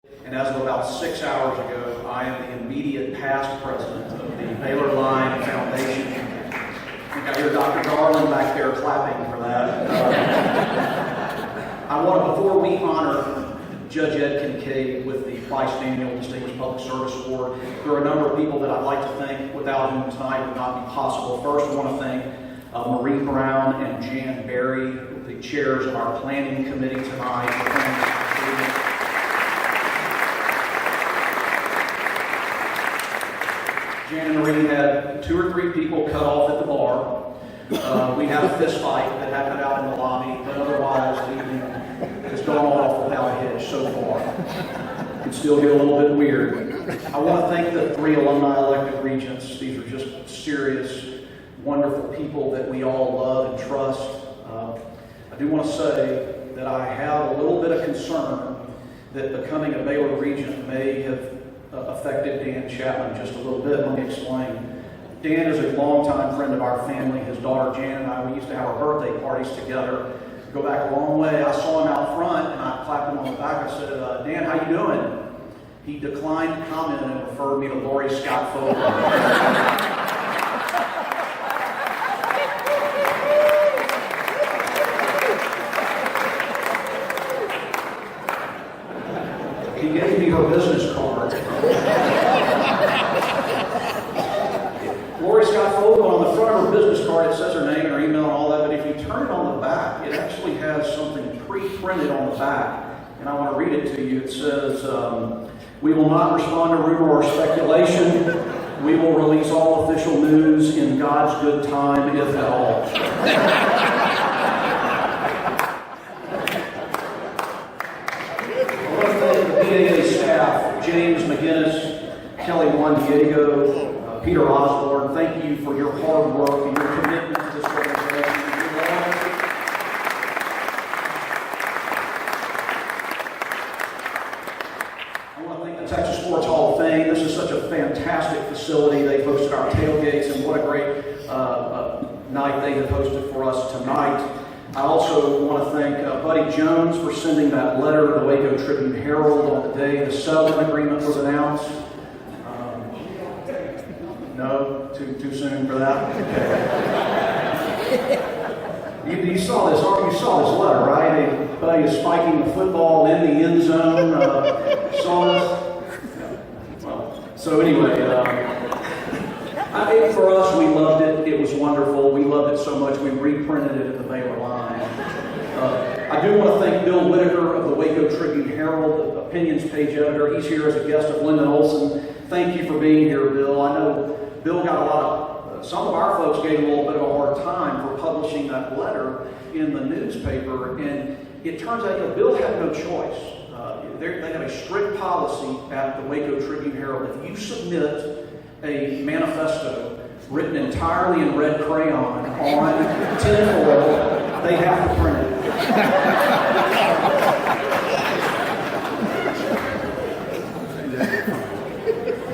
And as of about 6 hours ago, I am the immediate past president of the Baylor Line Foundation. I think I hear Dr. Garland back there clapping for that. Before we honor Judge Ed Kincaid with the Bicentennial Distinguished Public Service Award, there are a number of people that I'd like to thank without whom tonight would not be possible. First, I want to thank Marie Brown and Jan Berry, the chairs of our planning committee tonight. Jan and Marie had 2 or 3 people cut off at the bar. We had a fist fight that happened out in the lobby, but otherwise the evening has gone off without a hitch so far. It can still get a little bit weird. I want to thank the 3 alumni elected regents. These are just serious, wonderful people that we all love and trust. I do want to say that I have a little bit of concern that becoming a Baylor regent may have affected Dan Chapman just a little bit. Let me explain. Dan is a longtime friend of our family. His daughter Jan and I, we used to have our birthday parties together. Go back a long way. I saw him out front and I clapped him on the back. I said, Dan, how you doing? He declined to comment and referred me to Lori Scott Fogel. He gave me her business card. Lori Scott Fogel, on the front of her business card, it says her name and her email and all that, but if you turn it on the back, it actually has something pre-printed on the back, and I want to read it to you. It says, we will not respond to rumor or speculation. We will release all official news in God's good time, if at all. James McGinnis, Kelly Juan Diego, Peter Osborne, thank you for your hard work and your commitment to this organization. I want to thank the Texas Sports Hall of Fame. This is such a fantastic facility. They hosted our tailgates, and what a great night they have hosted for us tonight. I also want to thank Buddy Jones for sending that letter to the Waco Tribune Herald on the day the settlement agreement was announced. No? Too soon for that? Okay. You saw this letter, right? Buddy is spiking the football in the end zone. Saw this? Well, so anyway, I think for us, we loved it. It was wonderful. We loved it so much, we reprinted it at the Baylor Line. I do want to thank Bill Whitaker of the Waco Tribune Herald, the opinions page editor. He's here as a guest of Lyndon Olson. Thank you for being here, Bill. I know Bill got some of our folks gave a little bit of a hard time for publishing that letter in the newspaper, and it turns out Bill had no choice. They have a strict policy at the Waco Tribune Herald. If you submit a manifesto written entirely in red crayon on tinfoil, they have to print it.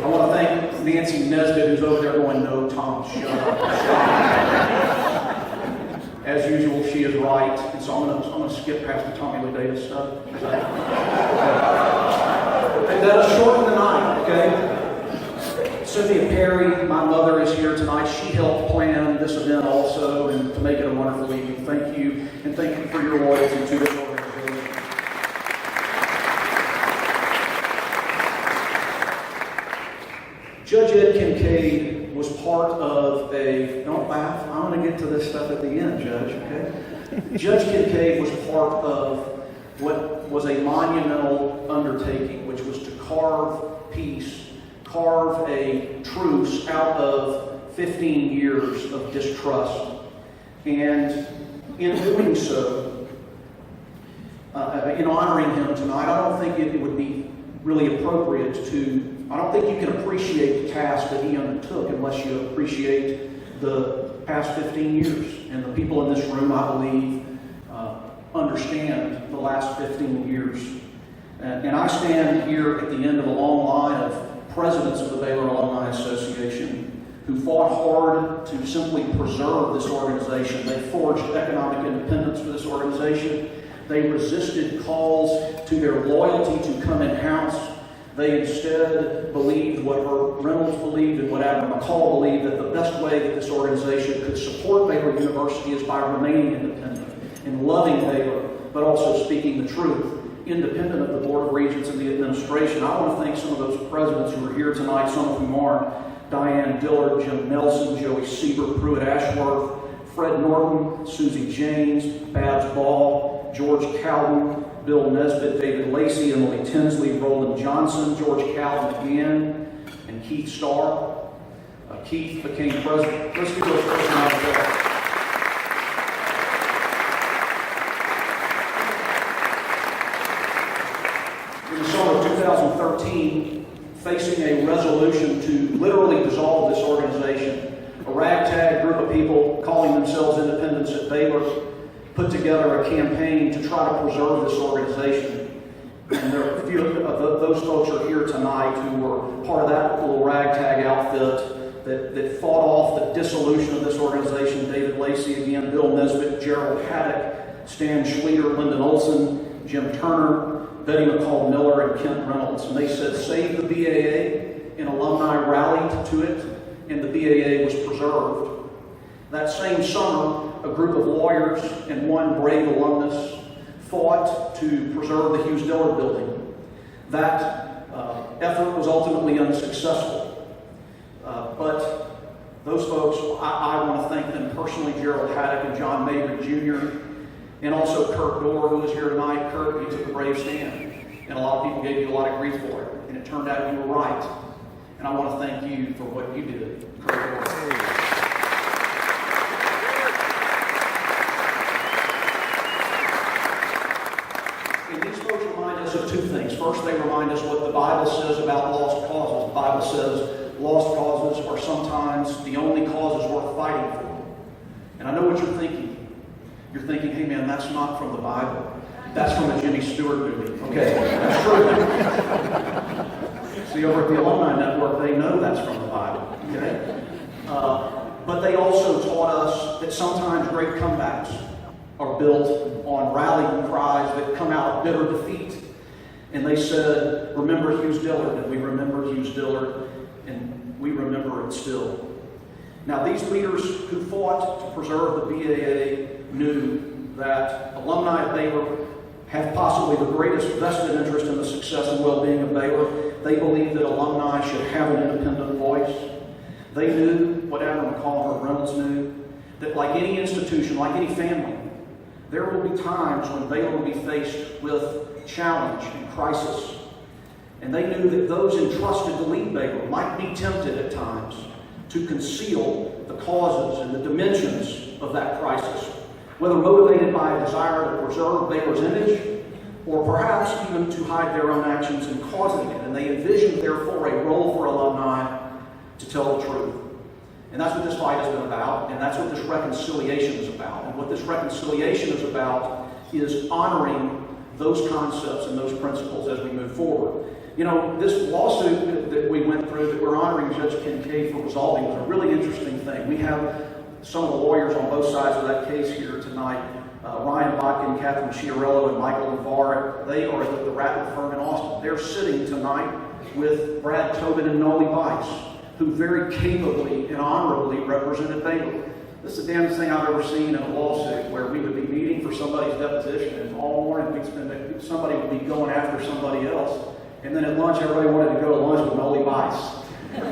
I want to thank Nancy Nesbitt, who's over there going, no, Tom, shut up. As usual, she is right. And so I'm going to skip past the Tommy Lee Davis stuff. That'll shorten the night, okay? Cynthia Perry, my mother, is here tonight. She helped plan this event also and to make it a wonderful evening. Thank you, and thank you for your loyalty to this organization. Judge Ed Kincaid was part of don't laugh, I'm going to get to this stuff at the end, Judge, okay? Judge Kincaid was part of what was a monumental undertaking, which was to carve peace, carve a truce out of 15 years of distrust. And in doing so, in honoring him tonight, I don't think it would be really appropriate I don't think you can appreciate the task that he undertook unless you appreciate the past 15 years. And the people in this room, I believe, understand the last 15 years. And I stand here at the end of a long line of presidents of the Baylor Alumni Association who fought hard to simply preserve this organization. They forged economic independence for this organization. They resisted calls to their loyalty to come in-house. They instead believed what Herb Reynolds believed and what Adam McCall believed, that the best way that this organization could support Baylor University is by remaining independent and loving Baylor, but also speaking the truth, independent of the Board of Regents and the administration. I want to thank some of those presidents who are here tonight, some of whom aren't: Diane Dillard, Jim Nelson, Joey Siebert, Pruitt Ashworth, Fred Norton, Susie James, Babs Ball, George Cowden, Bill Nesbitt, David Lacey, Emily Tinsley, Roland Johnson, George Cowden again, and Keith Starr. Keith became president. Let's give those personalities there. In the summer of 2013, facing a resolution to literally dissolve this organization, a ragtag group of people calling themselves Independents at Baylor put together a campaign to try to preserve this organization. And there are a few of those folks are here tonight who were part of that little ragtag outfit that fought off the dissolution of this organization. David Lacey again, Bill Nesbitt, Gerald Haddock, Stan Schleter, Lyndon Olson, Jim Turner, Betty McCall Miller, and Kent Reynolds. And they said, save the BAA, and alumni rallied to it, and the BAA was preserved. That same summer, a group of lawyers and one brave alumnus fought to preserve the Hughes Dillard building. That effort was ultimately unsuccessful. But those folks, I want to thank them personally, Gerald Haddock and John Mabry Jr., and also Kurt Dorr, who is here tonight. Kurt, you took a brave stand, and a lot of people gave you a lot of grief for it, and it turned out you were right. And I want to thank you for what you did, Kurt Dorr. Of two things. First, they remind us what the Bible says about lost causes. The Bible says lost causes are sometimes the only causes worth fighting for. And I know what you're thinking. You're thinking, hey man, that's not from the Bible. That's from a Jimmy Stewart movie. Okay, that's true. See, over at the Alumni Network, they know that's from the Bible. Okay? But they also taught us that sometimes great comebacks are built on rallying cries that come out of bitter defeat. And they said, remember Hughes Dillard, and we remember Hughes Dillard, and we remember it still. Now, these leaders who fought to preserve the BAA knew that alumni of Baylor have possibly the greatest vested interest in the success and well-being of Baylor. They believed that alumni should have an independent voice. They knew what Adam McCall and Herb Reynolds knew, that like any institution, like any family, there will be times when Baylor will be faced with challenge and crisis. And they knew that those entrusted to lead Baylor might be tempted at times to conceal the causes and the dimensions of that crisis, whether motivated by a desire to preserve Baylor's image, or perhaps even to hide their own actions in causing it. And they envisioned, therefore, a role for alumni to tell the truth. And that's what this fight has been about, and that's what this reconciliation is about. And what this reconciliation is about is honoring those concepts and those principles as we move forward. You know, this lawsuit that we went through, that we're honoring Judge Kinkeade for resolving, was a really interesting thing. We have some of the lawyers on both sides of that case here tonight. Ryan Botkin, Catherine Chiarello, and Michael Navarre. They are at the Rattler firm in Austin. They're sitting tonight with Brad Tobin and Noli Bice, who very capably and honorably represented Baylor. This is the damnest thing I've ever seen in a lawsuit, where we would be meeting for somebody's deposition, and all morning somebody would be going after somebody else, and then at lunch everybody wanted to go to lunch with Noli Bice.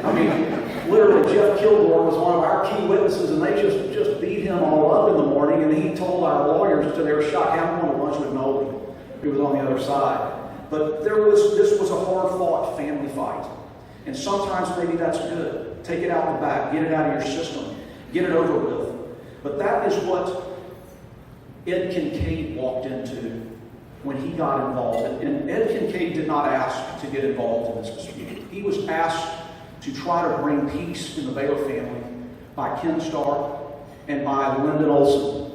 I mean, literally, Jeff Kilgore was one of our key witnesses, and they just beat him all up in the morning, and he told our lawyers to their shock, "Hey, I'm going to lunch with Noli," who was on the other side. But this was a hard-fought family fight. And sometimes maybe that's good. Take it out the back, get it out of your system, get it over with. But that is what Ed Kinkeade walked into when he got involved. And Ed Kinkeade did not ask to get involved in this dispute. He was asked to try to bring peace in the Baylor family by Ken Starr and by Lyndon Olson,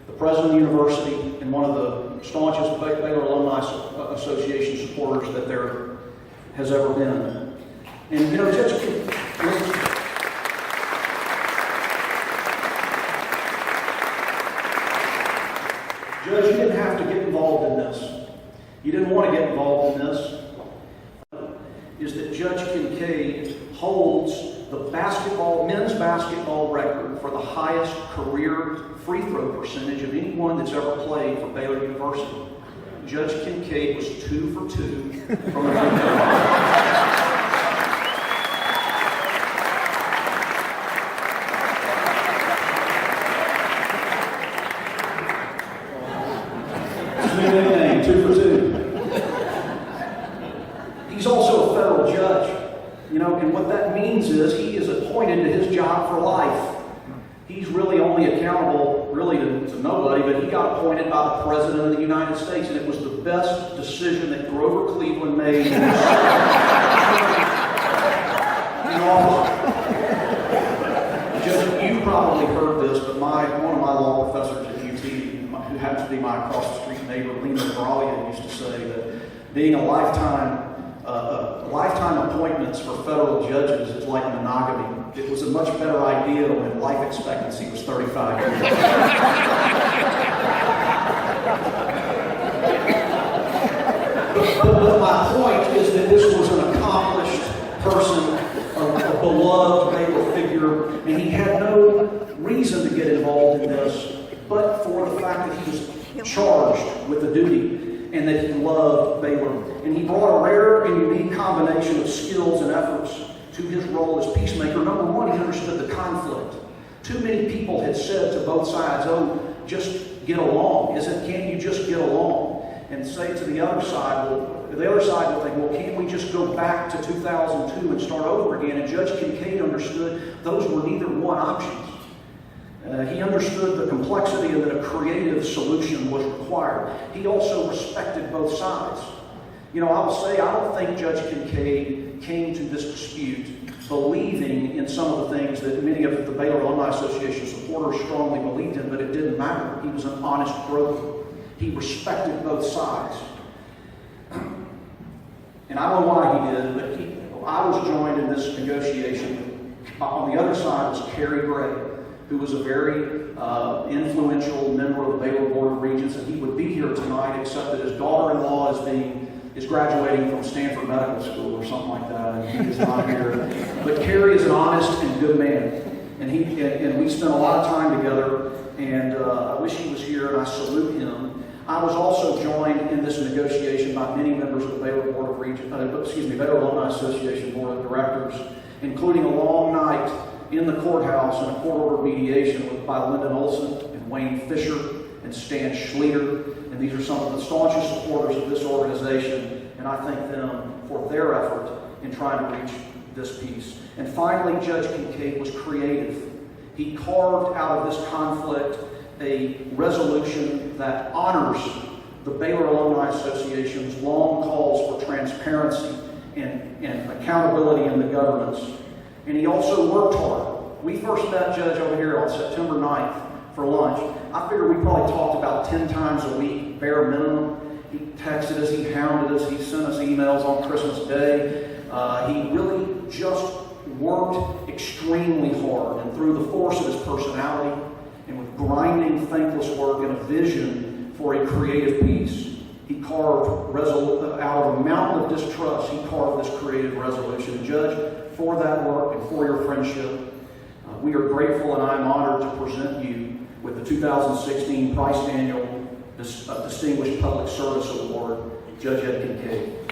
the president of the university and one of the staunchest Baylor Alumni Association supporters that there has ever been. And you know, Judge, you didn't have to get involved He didn't want to get involved in this, is that Judge Kincaid holds the men's basketball record for the highest career free throw percentage of anyone that's ever played for Baylor University. Judge Kincaid was 2 for 2 from the free throw line. Nickname, 2 for 2. He's also a federal judge, and what that means is he is appointed to his job for life. He's really only accountable, to nobody, but he got appointed by the President of the United States, and it was the best decision that Grover Cleveland made in office. Judge, you probably heard this, but one of my law professors at UT, who happens to be my across-the-street neighbor, Lena Bralia, used to say that being a lifetime appointments for federal judges is like monogamy. It was a much better idea when life expectancy was 35 years. But my point is that this was an accomplished person, a beloved Baylor figure, and he had no reason to get involved in this, but for the fact that he was charged with the duty and that he loved Baylor. And he brought a rare and unique combination of skills and efforts to his role as peacemaker. Number one, he understood the conflict. Too many people had said to both sides, "Oh, just get along. Can't you just get along?" And say to the other side, the other side will think, "Well, can't we just go back to 2002 and start over again?" And Judge Kincaid understood those were neither one options. He understood the complexity and that a creative solution was required. He also respected both sides. I will say, I don't think Judge Kincaid came to this dispute believing in some of the things that many of the Baylor Alumni Association supporters strongly believed in, but it didn't matter. He was an honest broker. He respected both sides. And I don't know why he did, but I was joined in this negotiation. On the other side was Kerry Gray, who was a very influential member of the Baylor Board of Regents, and he would be here tonight, except that his daughter-in-law is graduating from Stanford Medical School or something like that, and he is not here. But Kerry is an honest and good man, and we spent a lot of time together, and I wish he was here, and I salute him. I was also joined in this negotiation by many members of the Baylor Board of Regents, Baylor Alumni Association Board of Directors, including a long night in the courthouse in a court-ordered mediation by Lyndon Olson and Wayne Fisher and Stan Schleter. And these are some of the staunchest supporters of this organization, and I thank them for their effort in trying to reach this peace. And finally, Judge Kincaid was creative. He carved out of this conflict a resolution that honors the Baylor Alumni Association's long calls for transparency and accountability in the governance. And he also worked hard. We first met Judge over here on September 9th for lunch. I figure we probably talked about 10 times a week, bare minimum. He texted us, he hounded us, he sent us emails on Christmas Day. He really just worked extremely hard, and through the force of his personality and with grinding, thankless work and a vision for a creative peace, he carved out of a mountain of distrust, he carved this creative resolution. Judge, for that work and for your friendship, we are grateful, and I am honored to present you with the 2016 Price Daniel Distinguished Public Service Award, Judge Ed Kincaid.